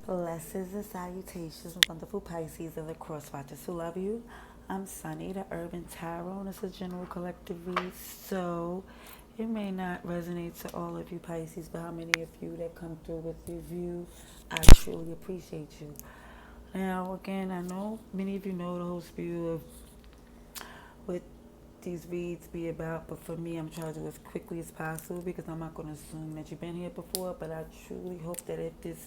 Blessings and salutations, wonderful Pisces and the crosswatchers who love you. I'm Sunny, the Urban Tarot, and it's a general collective read. So it may not resonate to all of you Pisces, but how many of you that come through with review, I truly appreciate you. Now, again, I know many of you know the whole spiel of what these reads be about, but for me, I'm trying to do as quickly as possible because I'm not going to assume that you've been here before, but I truly hope that if this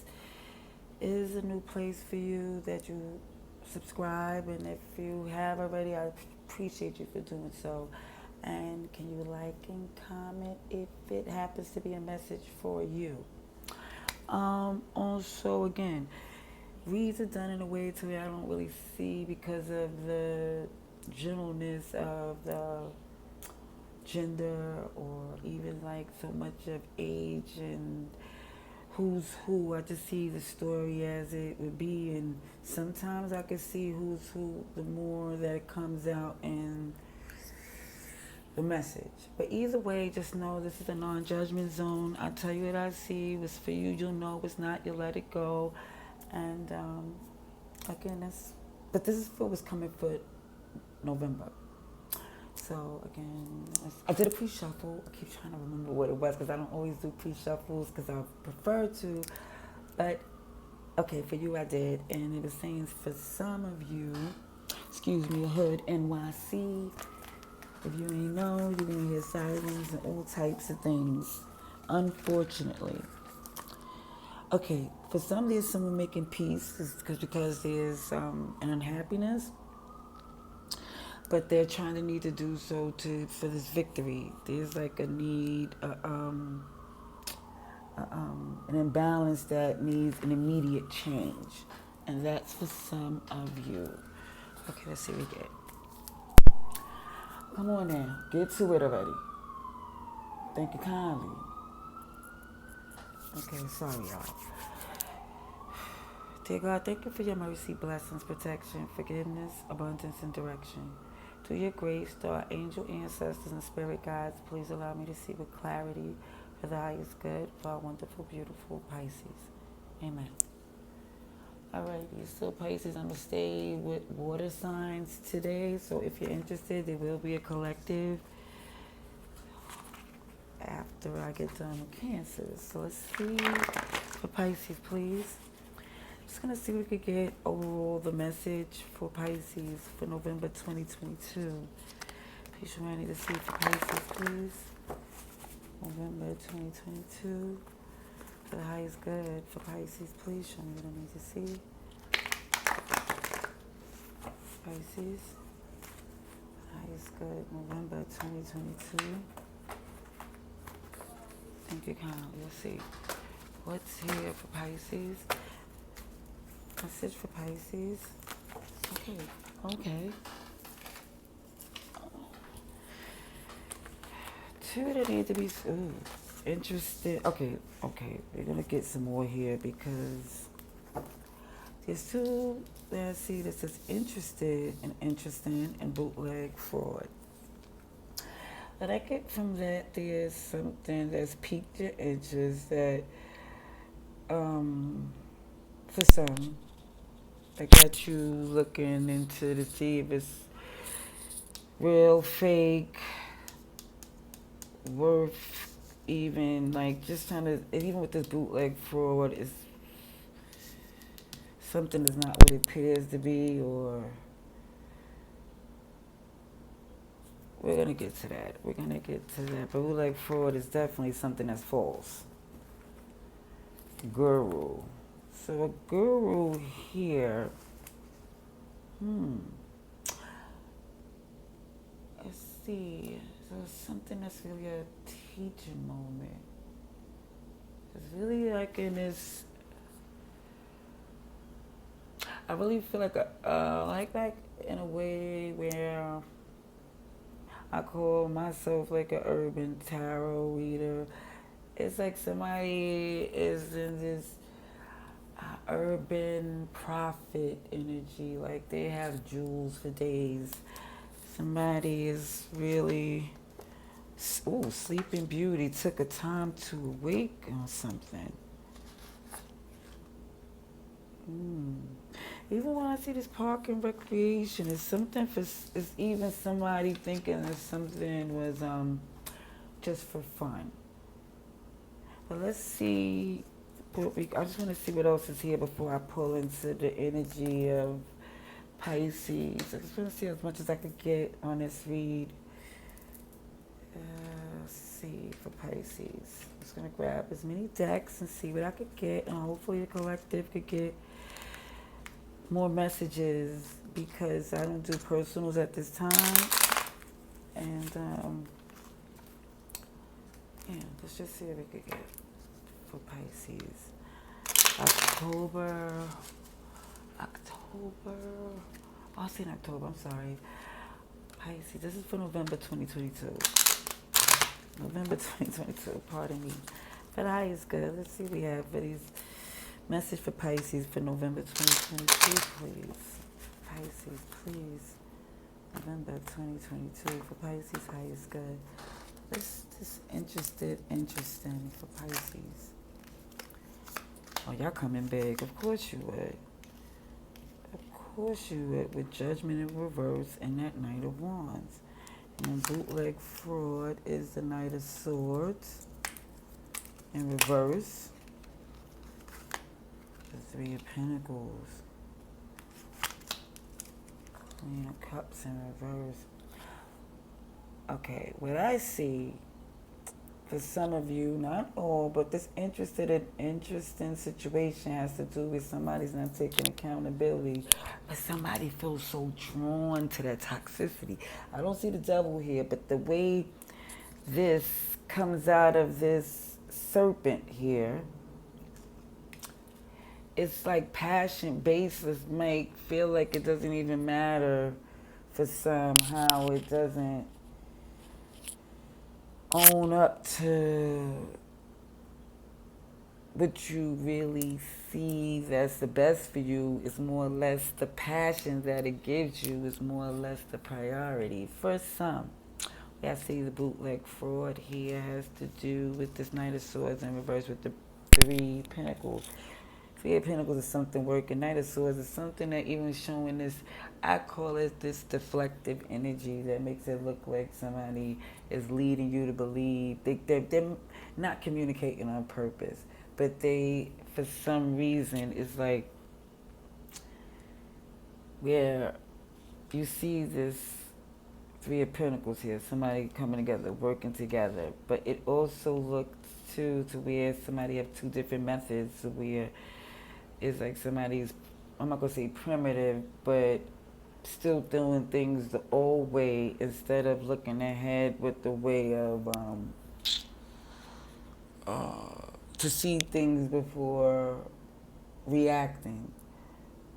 is a new place for you that you subscribe, and if you have already, I appreciate you for doing so. And can you like and comment if it happens to be a message for you? Also, again, reads are done in a way to where I don't really see because of the gentleness of the gender, or even like so much of age and who's who. I just see the story as it would be, and sometimes I can see who's who the more that it comes out in the message. But either way, just know this is a non-judgment zone. I tell you what I see. What's for you, you'll know. What's not, you'll let it go. And again, that's. But this is for what's coming for November. So again, I did a pre-shuffle. I keep trying to remember what it was because I don't always do pre-shuffles because I prefer to. But okay, for you I did, and it was saying for some of you, excuse me, Hood NYC. If you ain't know, you're gonna hear sirens and all types of things. Unfortunately, okay, for some there's someone making peace because there's an unhappiness, but they're trying to need to do so to for this victory. There's like a need, an imbalance that needs an immediate change, and that's for some of you. Okay, let's see what we get. Come on now, get to it already. Thank you kindly. Okay, sorry y'all. Dear God, thank you for your mercy, blessings, protection, forgiveness, abundance, and direction. Through your grace, through our angel ancestors and spirit guides, please allow me to see with clarity for the highest good for our wonderful, beautiful Pisces. Amen. Alrighty, so Pisces, I'm going to stay with water signs today. So if you're interested, there will be a collective after I get done with Cancer. So let's see for Pisces, please. Just going to see if we could get overall the message for Pisces for November 2022. Please show me I need to see for Pisces, please. November 2022. For the highest good for Pisces, please show me what I need to see. Pisces. Highest good, November 2022. Thank you kindly. Let's see. What's here for Pisces? Message for Pisces. Okay. Two that need to be interested. Okay. We're gonna get some more here because there's two that I see that says interested and interesting and bootleg fraud. But I get from that there's something that's piqued your interest that for some that got you looking into to see if it's real, fake, worth even like just trying to, even with this bootleg fraud, is something is not what it appears to be, or we're gonna get to that. But bootleg fraud is definitely something that's false. Guru. So a guru here. Let's see. So something that's really a teaching moment. It's really like in this. I really feel like like in a way where I call myself like an urban tarot reader. It's like somebody is in this urban prophet energy, like they have jewels for days. Somebody is really, Sleeping Beauty took a time to awake on something. Hmm. Even when I see this park and recreation, it's something for. It's even somebody thinking that something was just for fun. But let's see. I just want to see what else is here before I pull into the energy of Pisces. I just want to see as much as I could get on this read. Let's see for Pisces. I'm just gonna grab as many decks and see what I could get, and hopefully the collective could get more messages because I don't do personals at this time. And yeah, let's just see what we could get for Pisces. October. Oh, I seen October. I'm sorry. Pisces. This is for November 2022. November 2022. Pardon me. But I is good. Let's see what we have for these message for Pisces for November 2022, please. Pisces, please. November 2022 for Pisces. High is good. This interesting for Pisces. Oh, y'all coming big. Of course you would. Of course you would, with Judgment in reverse and that Knight of Wands. And then bootleg fraud is the Knight of Swords in reverse. The Three of Pentacles. Queen of Cups in reverse. Okay, what I see for some of you, not all, but this interesting situation has to do with somebody's not taking accountability, but somebody feels so drawn to that toxicity. I don't see the devil here, but the way this comes out of this serpent here, it's like passion baseless, make feel like it doesn't even matter for some, how it doesn't own up to what you really see that's the best for you. Is more or less the passion that it gives you is more or less the priority for some. I see the bootleg fraud here has to do with this Knight of Swords in reverse with the Three Pentacles. Three of Pentacles is something working. Knight of Swords is something that even showing this, I call it this deflective energy that makes it look like somebody is leading you to believe. They're not communicating on purpose, but they, for some reason, it's like where you see this Three of Pentacles here, somebody coming together, working together, but it also looks to where somebody have two different methods where it's like somebody's, I'm not gonna say primitive, but still doing things the old way instead of looking ahead with the way of to see things before reacting.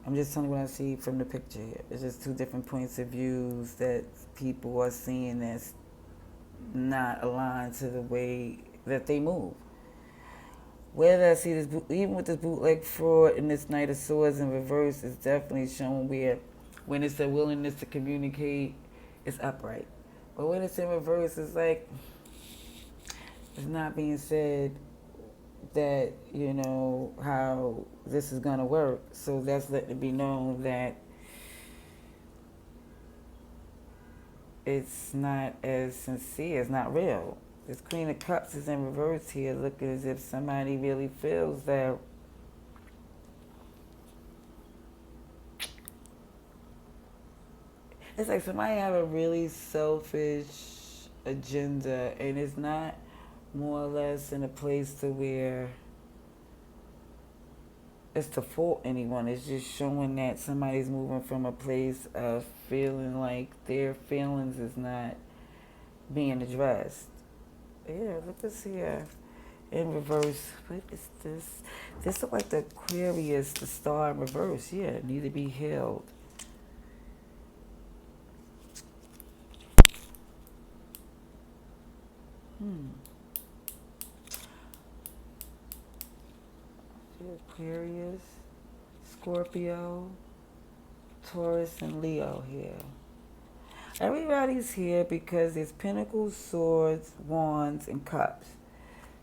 I'm just telling you what I see from the picture here. It's just two different points of views that people are seeing that's not aligned to the way that they move. Whether I see this, even with this bootleg fraud and this Knight of Swords in reverse, is definitely showing where, when it's a willingness to communicate, it's upright. But when it's in reverse, it's like, it's not being said that, you know, how this is going to work. So that's letting it be known that it's not as sincere, it's not real. This Queen of Cups is in reverse here, looking as if somebody really feels that it's like somebody have a really selfish agenda, and it's not more or less in a place to where it's to fault anyone. It's just showing that somebody's moving from a place of feeling like their feelings is not being addressed. Yeah, look at this here in reverse. What is this? This looks like the Aquarius, the star in reverse. Yeah, it need to be healed. Aquarius, Scorpio, Taurus, and Leo here. Everybody's here because there's Pentacles, Swords, Wands, and Cups.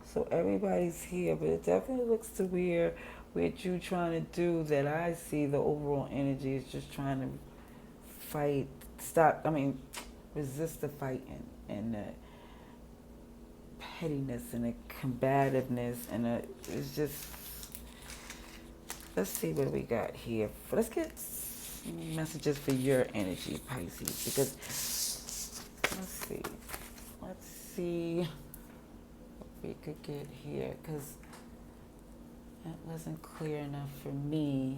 So everybody's here, but it definitely looks to where what you trying to do that I see the overall energy is just trying to fight, stop, resist the fighting and the pettiness and the combativeness and it's just, let's see what we got here. Let's get messages for your energy, Pisces, because let's see what we could get here, because that wasn't clear enough for me,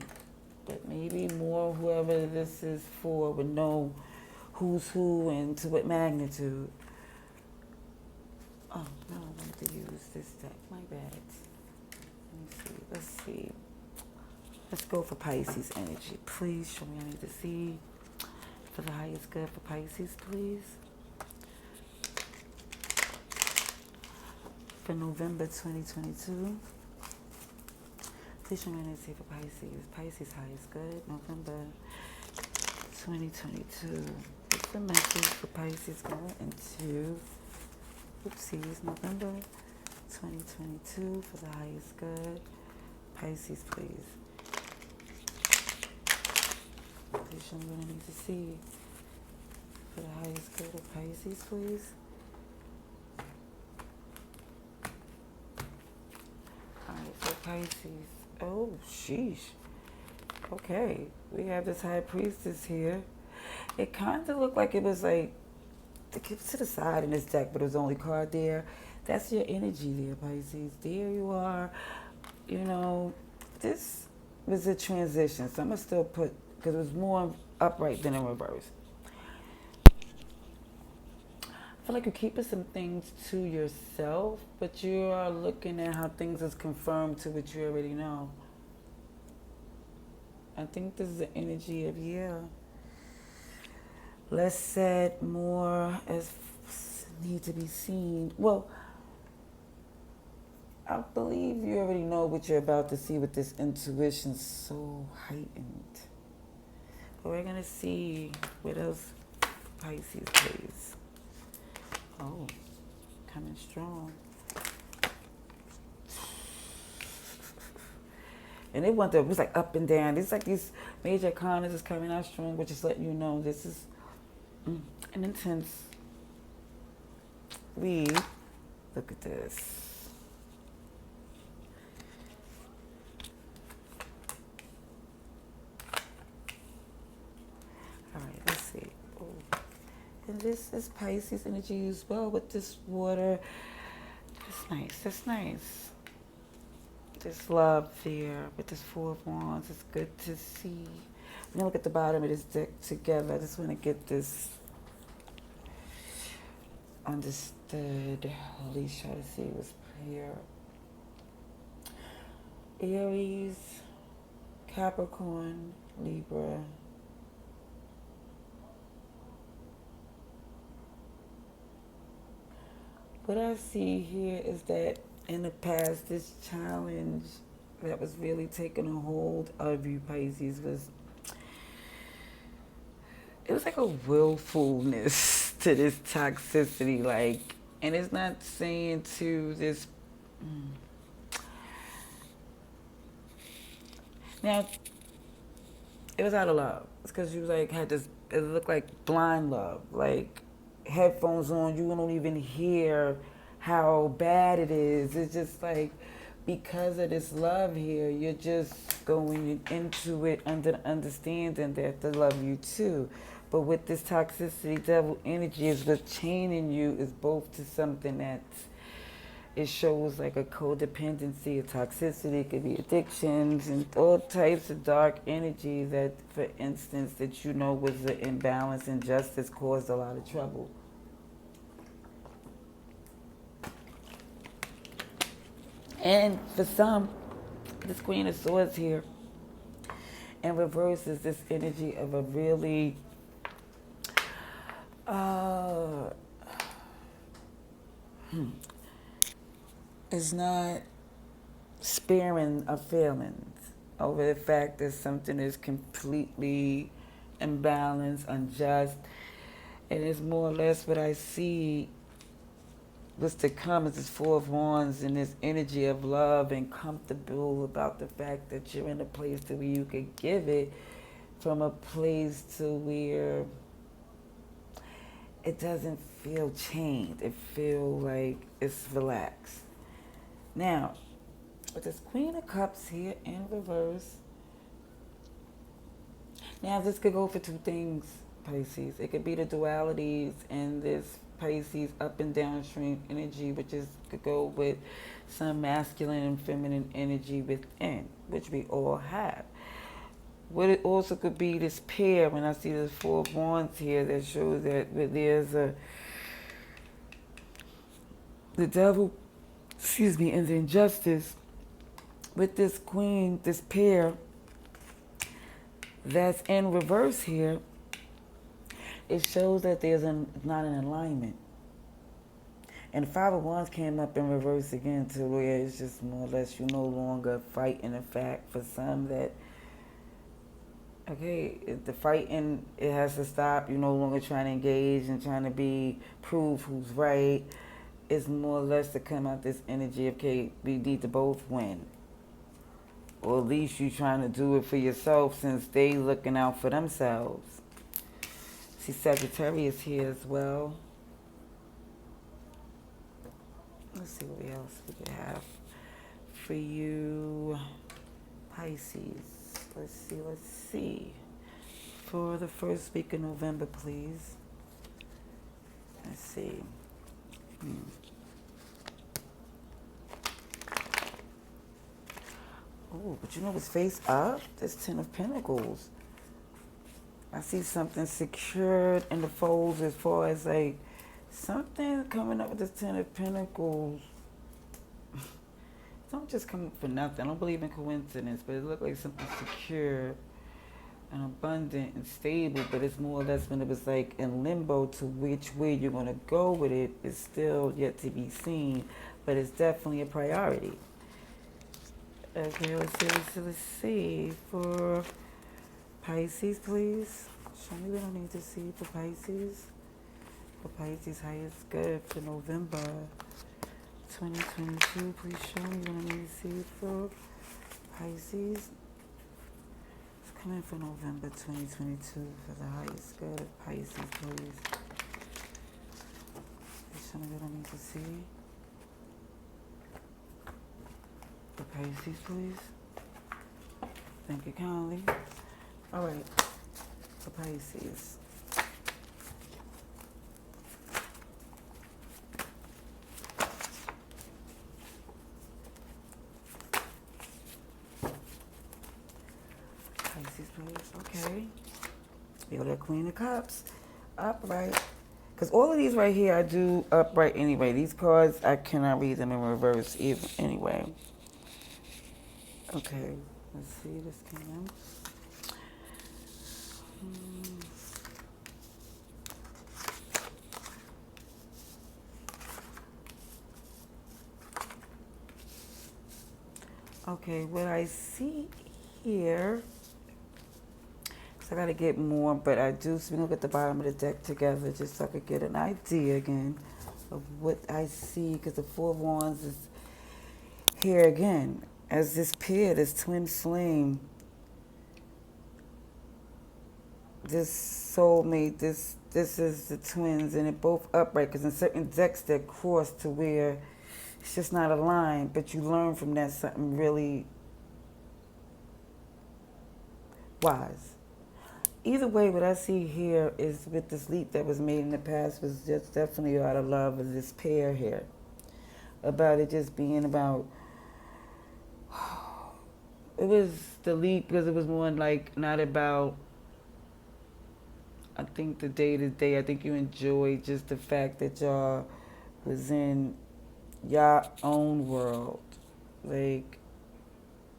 but maybe more whoever this is for would know who's who and to what magnitude. Oh, no, I wanted to use this deck. My bad. Let's see. Let's go for Pisces energy. Please show me I need to see for the highest good for Pisces, please. For November 2022. Please show me I need to see for Pisces. Pisces highest good, November 2022. What's the message for Pisces going into, oopsies, November 2022 for the highest good? Pisces, please. Please show me what I need to see for the highest good of Pisces, please. Alright, for Pisces. Oh, sheesh. Okay, we have this high priestess here. It kind of looked like it was like, it keeps to the side in this deck, but it was the only card there. That's your energy there, Pisces. There you are. You know, this was a transition, so I'm going to still put, because it was more upright than in reverse. I feel like you're keeping some things to yourself, but you are looking at how things is confirmed to what you already know. I think this is the energy of, less said, more as need to be seen. Well, I believe you already know what you're about to see with this intuition so heightened. But we're going to see what else Pisces plays. Oh, coming strong. And it was like up and down. It's like these major arcanas is coming out strong, but just letting you know this is an intense read. Look at this. All right, let's see. Oh. And this is Pisces energy as well with this water. That's nice. That's nice. This love there with this Four of Wands. It's good to see. We're going to look at the bottom of this deck together. I just want to get this understood. At least try to see what's here. Aries, Capricorn, Libra. What I see here is that in the past, this challenge that was really taking a hold of you, Pisces, it was like a willfulness to this toxicity, like, and it's not saying to this. Now, it was out of love. It's because you like had this. It looked like blind love, like headphones on. You don't even hear how bad it is. It's just like, because of this love here, you're just going into it under the understanding that they love you too. But with this toxicity, devil energy is what's chaining you is both to something that it shows like a codependency, a toxicity. It could be addictions and all types of dark energy that, for instance, that you know was an imbalance, injustice, caused a lot of trouble. And for some, this Queen of Swords here in reverse is this energy of a really is not sparing of feelings over the fact that something is completely imbalanced, unjust, and it's more or less what I see what's to come is this Four of Wands and this energy of love and comfortable about the fact that you're in a place to where you could give it from a place to where it doesn't feel chained. It feels like it's relaxed. Now, with this Queen of Cups here in reverse, now this could go for two things, Pisces. It could be the dualities in this Pisces up and downstream energy, which is could go with some masculine and feminine energy within, which we all have. What it also could be this pair, when I see the Four of Wands here, that shows that there's the devil, and the injustice with this queen, this pair that's in reverse here. It shows that there's not an alignment. And the Five of Wands came up in reverse again to where it's just more or less you no longer fighting the fact for some that, okay, the fighting, it has to stop. You're no longer trying to engage and trying to prove who's right. It's more or less to come out this energy of, okay, we need to both win. Or at least you trying to do it for yourself since they looking out for themselves. See Sagittarius here as well. Let's see what else we could have for you, Pisces. Let's see. For the first week of November, please. Let's see. Oh, but you know what's face up? This Ten of Pentacles. I see something secured in the folds as far as like something coming up with this Ten of Pentacles. Don't just come up for nothing. I don't believe in coincidence, but it looked like something secure and abundant and stable, but it's more or less when it was like in limbo to which way you're going to go with it is still yet to be seen, but it's definitely a priority. Okay, let's see. For Pisces, please. Show me what I need to see for Pisces. For Pisces, highest good for November 2022. Please show me what I need to see for Pisces. It's coming for November 2022 for the highest good of Pisces, please. Please show me what I need to see. For Pisces, please. Thank you kindly. All right, for Pisces. Pisces, please. Okay. You got that Queen of Cups. Upright. Because all of these right here, I do upright anyway. These cards, I cannot read them in reverse even anyway. Okay, let's see, this came in. Okay, what I see here, so I got to get more, but I do, so we look at the bottom of the deck together just so I could get an idea again of what I see, because the Four of Wands is here again. As this pair, this twin flame, this soulmate, this is the twins, and it both upright, because in certain decks they're crossed to where it's just not aligned, but you learn from that something really wise. Either way, what I see here is with this leap that was made in the past was just definitely out of love of this pair here. About it just being about, it was the leap because it was more like not about, I think the day to day, I think you enjoyed just the fact that y'all was in your own world. Like,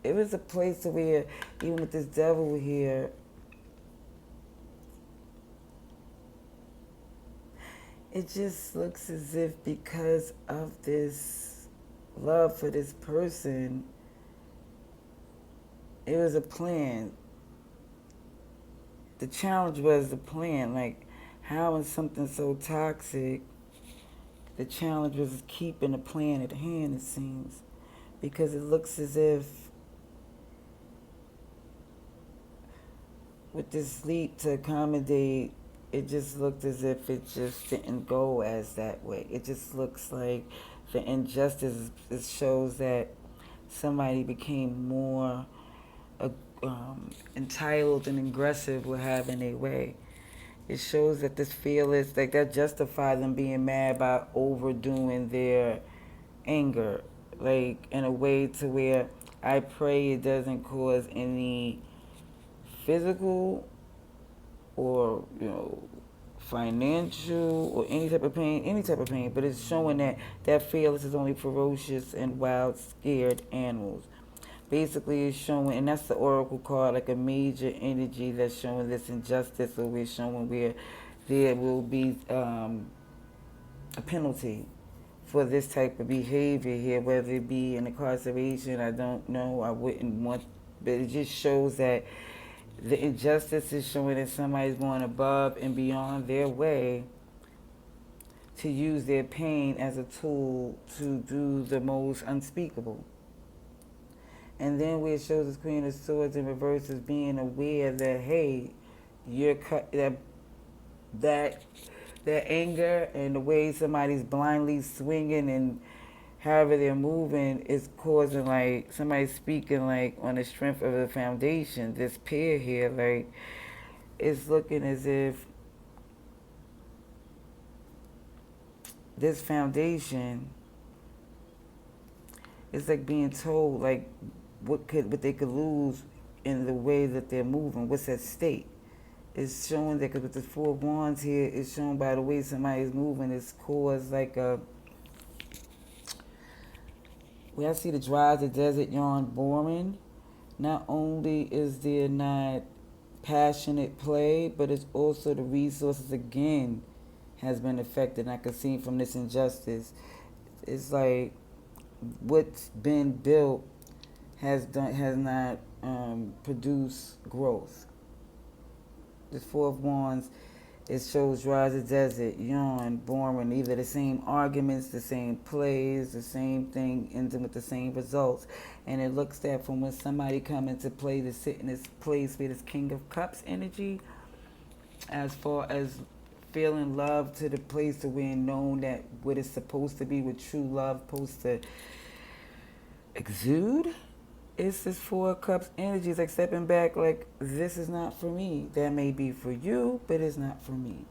it was a place where, even with this devil here, it just looks as if because of this love for this person, it was a plan. The challenge was the plan. Like, how is something so toxic The challenge was keeping the plan at hand, it seems, because it looks as if with this leap to accommodate, it just looked as if it just didn't go as that way. It just looks like the injustice, it shows that somebody became more entitled and aggressive with having their way. It shows that this fearless, like that justifies them being mad by overdoing their anger, like in a way to where I pray it doesn't cause any physical or financial or any type of pain, but it's showing that that fearless is only ferocious and wild, scared animals. Basically, it's showing, and that's the oracle card, like a major energy that's showing this injustice, or we're showing where there will be a penalty for this type of behavior here, whether it be in incarceration. I don't know. I wouldn't want, but it just shows that the injustice is showing that somebody's going above and beyond their way to use their pain as a tool to do the most unspeakable. And then where it shows this Queen of Swords in reverse as being aware that, hey, you're that anger and the way somebody's blindly swinging and however they're moving is causing, like, somebody speaking, like, on the strength of the foundation. This pair here, like, it's looking as if this foundation is like being told, like, what they could lose in the way that they're moving, what's at stake. It's showing that, because with the Four of Wands here, it's shown by the way somebody's moving, it's caused like a, where I see the dry as the desert, yawn, boring. Not only is there not passionate play, but it's also the resources again has been affected. And I can see from this injustice, it's like what's been built has not produced growth. The Four of Wands, it shows dry as a desert, yawn, boring, either the same arguments, the same plays, the same thing, ending with the same results. And it looks that from when somebody come into play to sit in this place with this King of Cups energy, as far as feeling love to the place to where known that what it's supposed to be, what true love supposed to exude, it's this Four of Cups energy. It's like stepping back, like, this is not for me. That may be for you, but it's not for me.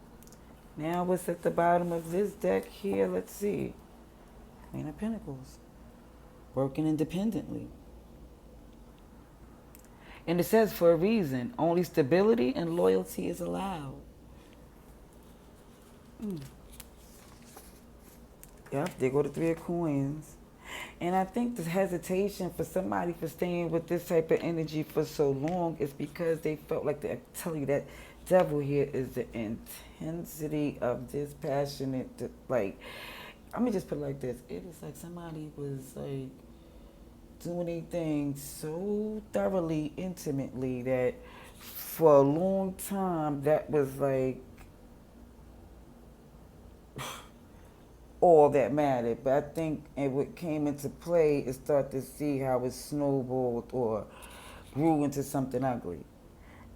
Now, what's at the bottom of this deck here? Let's see. Queen of Pentacles. Working independently. And it says, for a reason, only stability and loyalty is allowed. Yep, there go the Three of Coins. And I think the hesitation for somebody for staying with this type of energy for so long is because they felt like, I tell you, that devil here is the intensity of this passionate, like, let me just put it like this. It is like somebody was like doing a thing so thoroughly, intimately, that for a long time that was like all that mattered. But I think what came into play is start to see how it snowballed or grew into something ugly.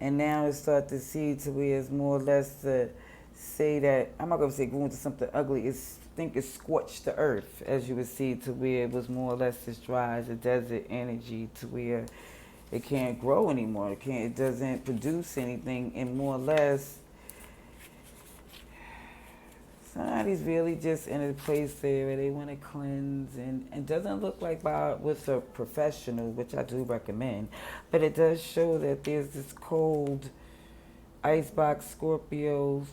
And now it start to see to where it's more or less to say that, I'm not going to say grew into something ugly, I think it scorched the earth, as you would see, to where it was more or less this dry as a desert energy, to where it can't grow anymore, it doesn't produce anything, and more or less somebody's really just in a place there where they want to cleanse, and it doesn't look like with a professional, which I do recommend, but it does show that there's this cold icebox Scorpio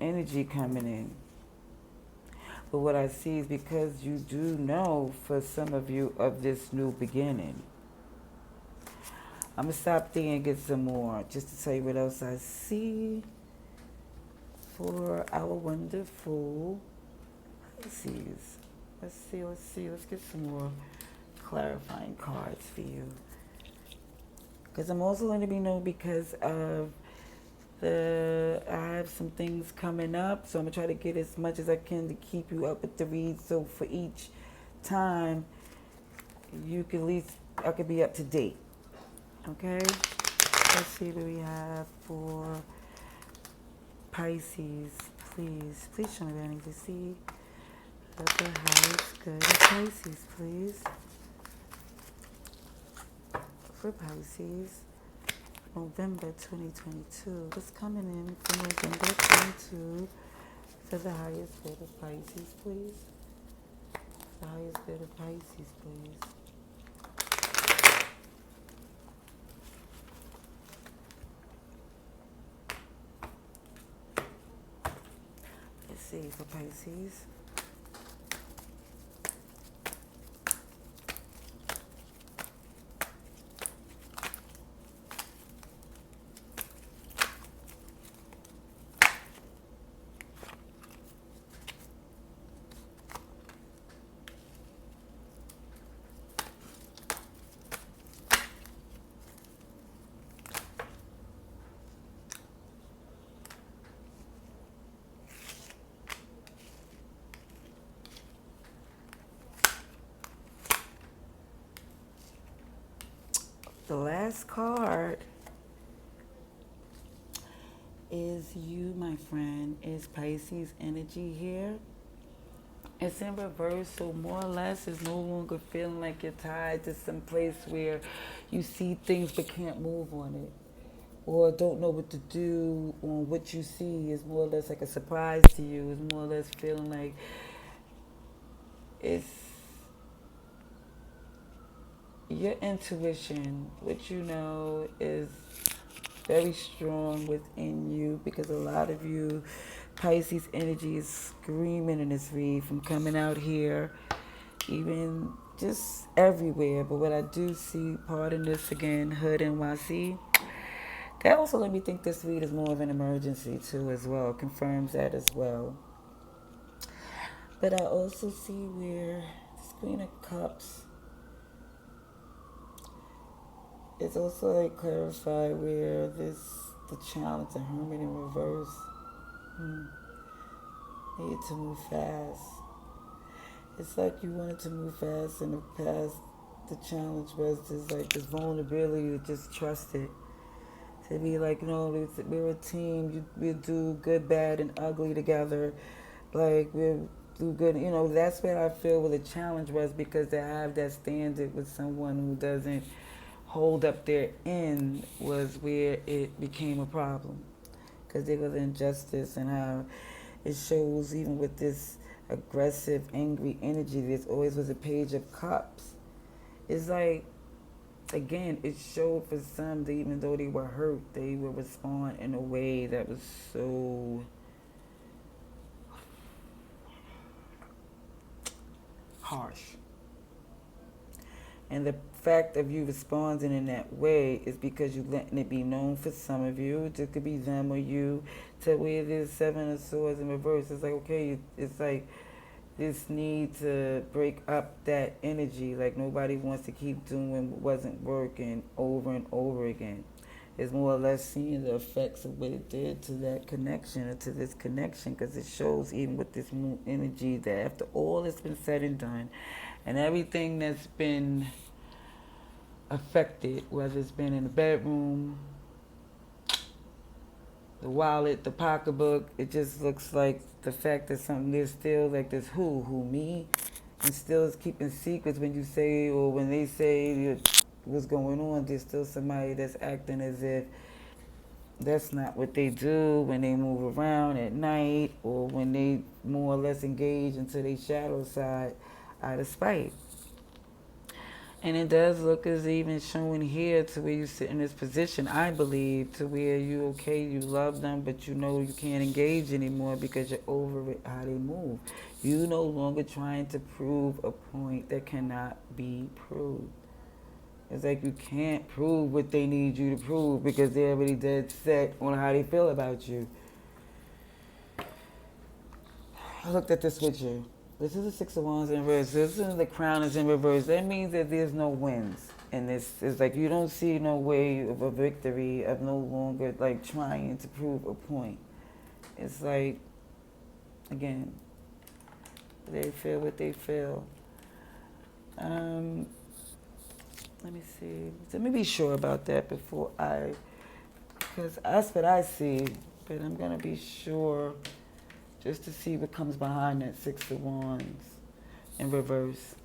energy coming in. But what I see is because you do know, for some of you, of this new beginning. I'm going to stop there and get some more, just to tell you what else I see for our wonderful Pisces. Let's see. Let's get some more clarifying cards for you. Because I'm also letting you know because of I have some things coming up, so I'm gonna try to get as much as I can to keep you up with the reads. So for each time, you can at least I could be up to date. Okay. Let's see what we have for Pisces. Please show me what I need to see. What the highest good of Pisces, please. For Pisces, November 2022. What's coming in for November 22 for the highest bid of Pisces, please? The highest bid of Pisces, please. Let's see for Pisces. The last card is you, my friend. Is Pisces energy here? It's in reverse, so more or less it's no longer feeling like you're tied to some place where you see things but can't move on it. Or don't know what to do on what you see is more or less like a surprise to you. It's more or less feeling like it's your intuition, what you know is very strong within you because a lot of you, Pisces energy is screaming in this read from coming out here, even just everywhere. But what I do see, pardon this again, Hood NYC, that also let me think this read is more of an emergency too as well, confirms that as well. But I also see where this Queen of Cups it's also like clarify where this the challenge, the Hermit in reverse. Need to move fast. It's like you wanted to move fast in the past. The challenge was just like this vulnerability to just trust it. To be like, no, we're a team. We'll do good, bad, and ugly together. Like we'll do good. That's what I feel where the challenge was because to have that standard with someone who doesn't hold up their end was where it became a problem because there was injustice and how it shows even with this aggressive, angry energy. There's always was a Page of Cups. It's like, again, it showed for some that even though they were hurt, they would respond in a way that was so harsh. And the fact of you responding in that way is because you're letting it be known for some of you. It could be them or you. To where there's Seven of Swords in reverse. It's like, okay, it's like this need to break up that energy. Like nobody wants to keep doing what wasn't working over and over again. It's more or less seeing the effects of what it did to that connection or to this connection because it shows even with this moon energy that after all that's been said and done and everything that's been affected, whether it's been in the bedroom, the wallet, the pocketbook, it just looks like the fact that something there's still like this who me, and still is keeping secrets when you say or when they say what's going on. There's still somebody that's acting as if that's not what they do when they move around at night or when they more or less engage into their shadow side out of spite. And it does look as even showing here to where you sit in this position, I believe, to where you okay, you love them, but you know you can't engage anymore because you're over it, how they move. You no longer trying to prove a point that cannot be proved. It's like you can't prove what they need you to prove because they're already dead set on how they feel about you. I looked at this with you. This is the Six of Wands in reverse. This is the Crown is in reverse. That means that there's no wins. And it's like you don't see no way of a victory, of no longer like trying to prove a point. It's like, again, they feel what they feel. Um, Let me see. Let me be sure about that before because that's what I see. But I'm gonna be sure just to see what comes behind that Six of Wands in reverse.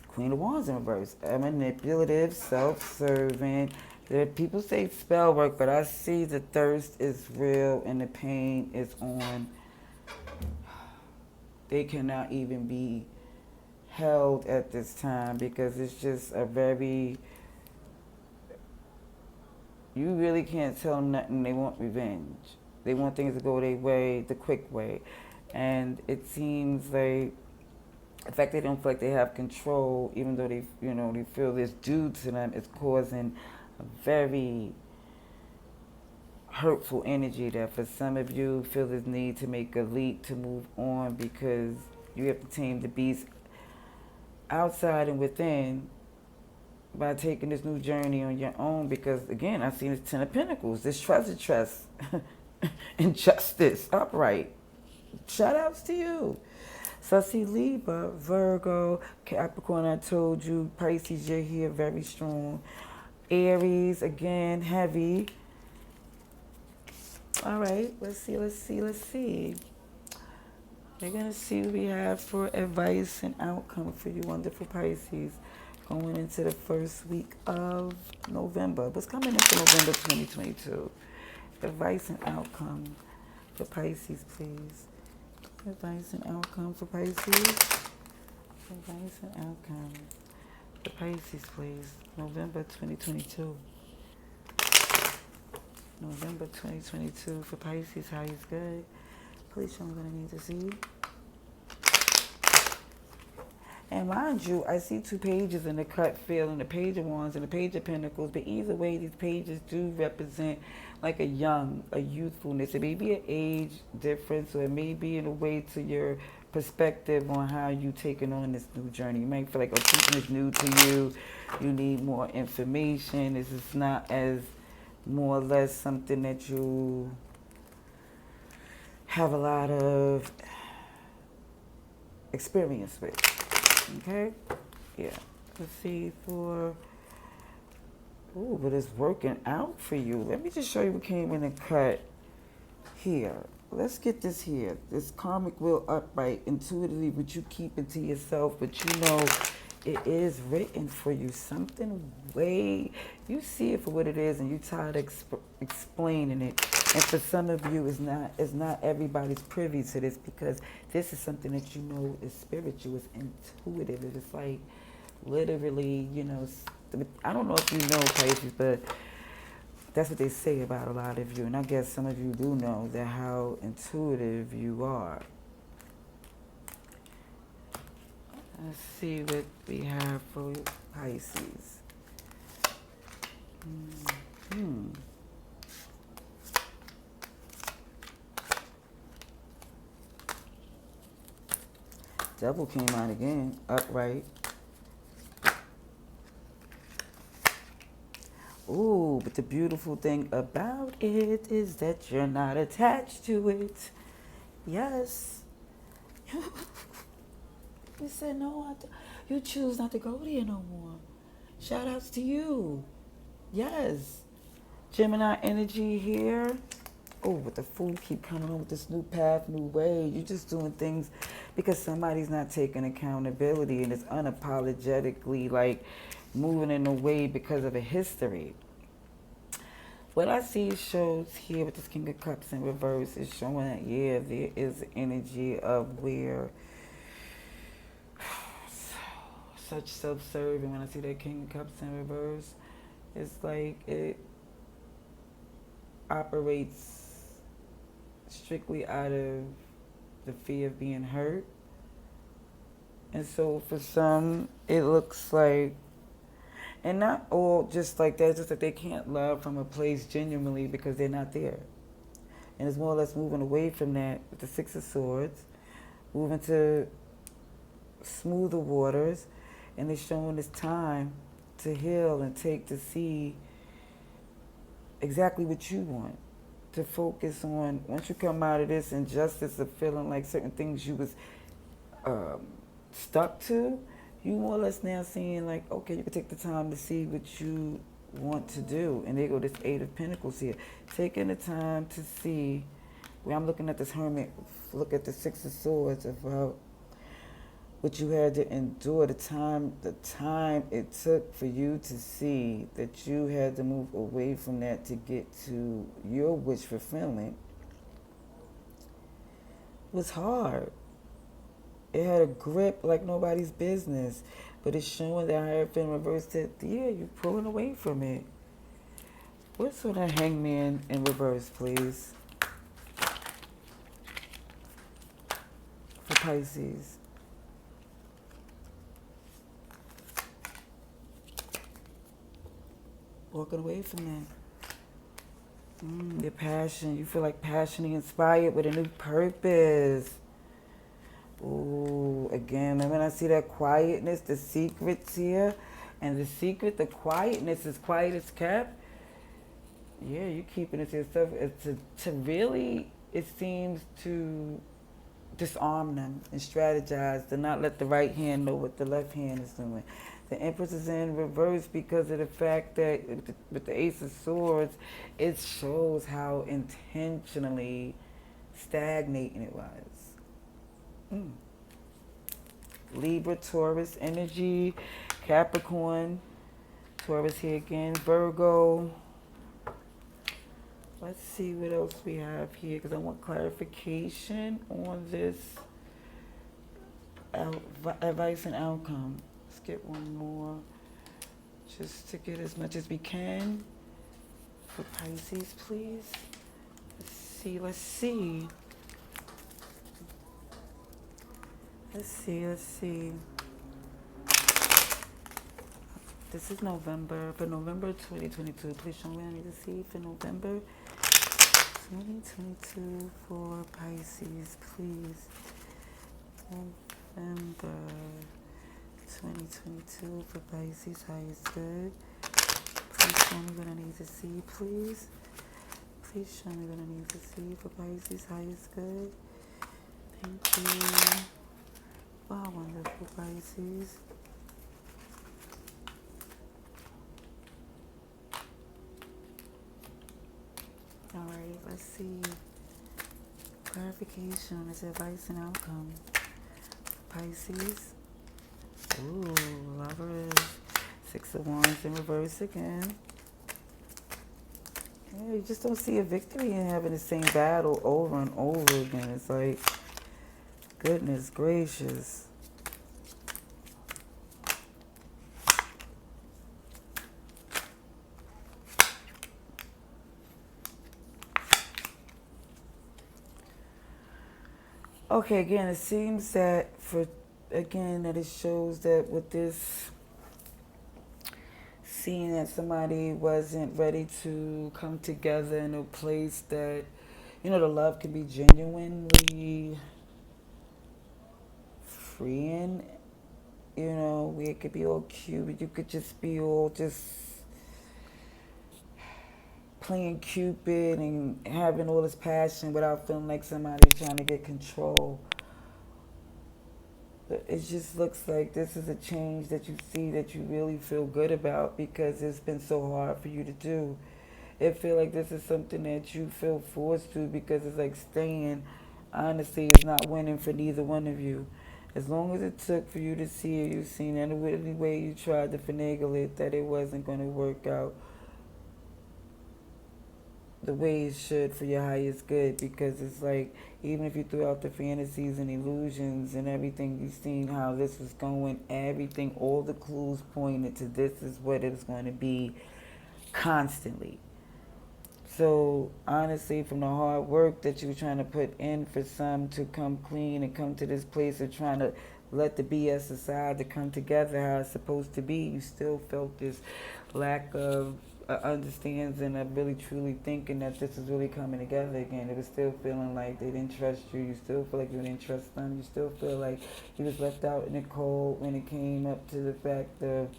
Queen of Wands in reverse. A manipulative, self-serving. People say spell work, but I see the thirst is real and the pain is on. They cannot even be held at this time because it's just a very, you really can't tell them nothing. They want revenge. They want things to go their way, the quick way. And it seems like the fact they don't feel like they have control, even though they feel this due to them, is causing a very hurtful energy that for some of you feel this need to make a leap to move on because you have to tame the beast outside and within by taking this new journey on your own because, again, I see this Ten of Pentacles, this trust, and justice, upright. Shout outs to you. So I see Libra, Virgo, Capricorn, I told you, Pisces, you're here, very strong. Aries, again, heavy. All right, let's see. We're going to see what we have for advice and outcome for you wonderful Pisces going into the first week of November. What's coming into November 2022? Advice and outcome for Pisces, please. Advice and outcome for Pisces. Advice and outcome for Pisces, please. November 2022. November 2022 for Pisces. How is good? Please show me what I need to see. And mind you, I see two pages in the cut field, and the Page of Wands and the Page of Pentacles, but either way, these pages do represent like a youthfulness. It may be an age difference, or it may be in a way to your perspective on how you taking on this new journey. You might feel like, oh, something is new to you. You need more information. This is not as more or less something that you have a lot of experience with. Okay? Yeah. Let's see for... Ooh, but it's working out for you. Let me just show you what came in and cut here. Let's get this here. This karmic wheel upright, intuitively, what you keep it to yourself, but you know it is written for you. Something way... You see it for what it is, and you tired of explaining it. And for some of you, it's not everybody's privy to this because this is something that you know is spiritual, it's intuitive. It's like literally, I don't know if you know Pisces, but that's what they say about a lot of you. And I guess some of you do know that how intuitive you are. Let's see what we have for Pisces. Devil came out again, upright. Ooh, but the beautiful thing about it is that you're not attached to it. Yes. You said no, you choose not to go there no more. Shout outs to you. Yes. Gemini energy here. Oh, but the Fool keep coming on with this new path, new way. You're just doing things because somebody's not taking accountability and it's unapologetically like moving in a way because of a history. What I see shows here with this King of Cups in reverse is showing that, yeah, there is energy of where such self-serving. When I see that King of Cups in reverse, it's like it operates strictly out of the fear of being hurt. And so for some, it looks like, and not all just like that, just that they can't love from a place genuinely because they're not there. And it's more or less moving away from that with the Six of Swords, moving to smoother waters, and they're showing this time to heal and take to see exactly what you want. To focus on, once you come out of this injustice of feeling like certain things you was um, stuck to, you more or less now seeing like, okay, you can take the time to see what you want to do. And there go this Eight of Pentacles here. Taking the time to see, where I'm looking at this Hermit, look at the Six of Swords, about what you had to endure, the time it took for you to see that you had to move away from that to get to your wish fulfillment was hard. It had a grip like nobody's business, but it's showing that Hierophant reversed that, yeah, you're pulling away from it. What's on that Hangman in reverse, please, for Pisces? Walking away from that. Your passion. You feel like passionately inspired with a new purpose. Ooh, again, and when I see that quietness, the secrets here, and the secret, the quietness is quiet as kept. Yeah, you keeping it to yourself. It's to really, it seems to disarm them and strategize, to not let the right hand know what the left hand is doing. The Empress is in reverse because of the fact that with the Ace of Swords, it shows how intentionally stagnating it was. Libra, Taurus energy, Capricorn, Taurus here again, Virgo. Let's see what else we have here, because I want clarification on this advice and outcome. Let's get one more, just to get as much as we can for Pisces, please. Let's see. This is November, for November 2022. Please show me what I need to see for November 2022 for Pisces, please. November 2022 for Pisces, highest good. Please show me what I need to see, please. Please show me what I need to see for Pisces, highest good. Thank you. Wow, wonderful Pisces. Alright, let's see. Clarification on this advice and outcome. Pisces. Ooh, Lovers. Six of Wands in reverse again. Yeah, you just don't see a victory in having the same battle over and over again. It's like, goodness gracious. Okay, again, it seems that that it shows that with this, seeing that somebody wasn't ready to come together in a place that, the love can be genuinely freeing, where it could be all cute, but you could just be all just playing Cupid and having all this passion without feeling like somebody's trying to get control. But it just looks like this is a change that you see that you really feel good about, because it's been so hard for you to do. It feel like this is something that you feel forced to, because it's like staying, honestly, is not winning for neither one of you. As long as it took for you to see it, you've seen any way you tried to finagle it, that it wasn't going to work out the way it should for your highest good, because it's like, even if you threw out the fantasies and illusions and everything, you've seen how this was going, everything, all the clues pointed to this is what it's going to be constantly. So honestly, from the hard work that you were trying to put in for some to come clean and come to this place of trying to let the BS aside to come together how it's supposed to be, you still felt this lack of understanding of really truly thinking that this is really coming together again. It was still feeling like they didn't trust you. You still feel like you didn't trust them. You still feel like you was left out in the cold when it came up to the fact of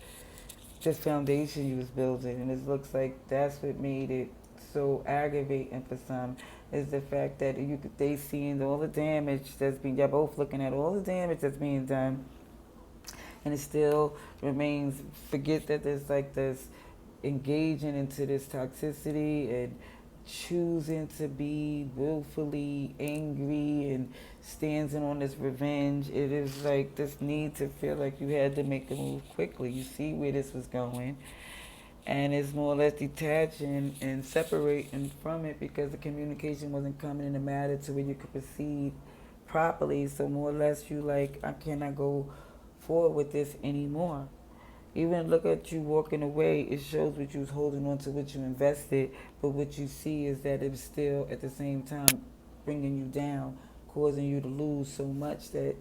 this foundation you was building, and it looks like that's what made it so aggravating for some, is the fact that they seeing all the damage that's being, y'all both looking at all the damage that's being done, and it still remains, forget that there's like this engaging into this toxicity and choosing to be willfully angry and stands in on this revenge. It is like this need to feel like you had to make a move quickly. You see where this was going, and it's more or less detaching and separating from it because the communication wasn't coming in a matter to where you could proceed properly. So more or less you like, I cannot go forward with this anymore. Even look at you walking away, it shows what you was holding on to, what you invested, but what you see is that it's still at the same time bringing you down, causing you to lose so much that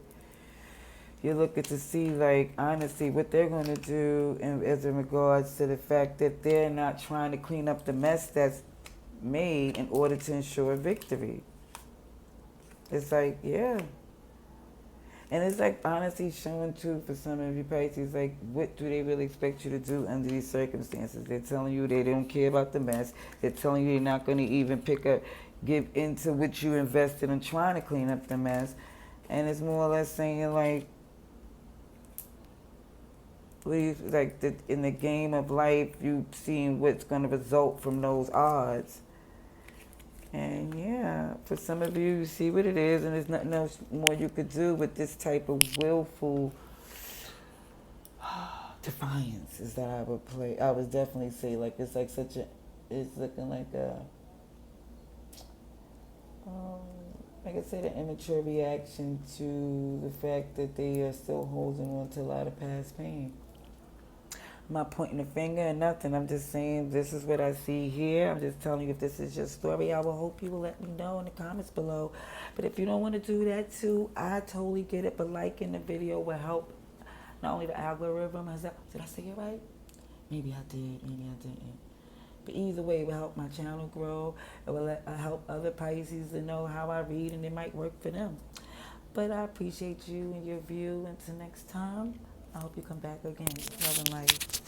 you're looking to see, like, honestly, what they're going to do as in regards to the fact that they're not trying to clean up the mess that's made in order to ensure victory. It's like, yeah. And it's like honestly showing too for some of you Pisces, like what do they really expect you to do under these circumstances? They're telling you they don't care about the mess. They're telling you they're not going to even give into what you invested in trying to clean up the mess. And it's more or less saying like, what do you, like in the game of life, you seeing what's going to result from those odds. And yeah, for some of you, you see what it is, and there's nothing else more you could do with this type of willful defiance is that I would play. I would definitely say, like, it's like such a, it's looking like a, like I said, an immature reaction to the fact that they are still holding on to a lot of past pain. I'm not pointing a finger or nothing. I'm just saying this is what I see here. I'm just telling you if this is your story, I will hope you will let me know in the comments below. But if you don't want to do that too, I totally get it. But liking the video will help not only the algorithm. Did I say it right? Maybe I did. Maybe I didn't. But either way, it will help my channel grow. It will help other Pisces to know how I read, and it might work for them. But I appreciate you and your view. Until next time, I hope you come back again. Love and light.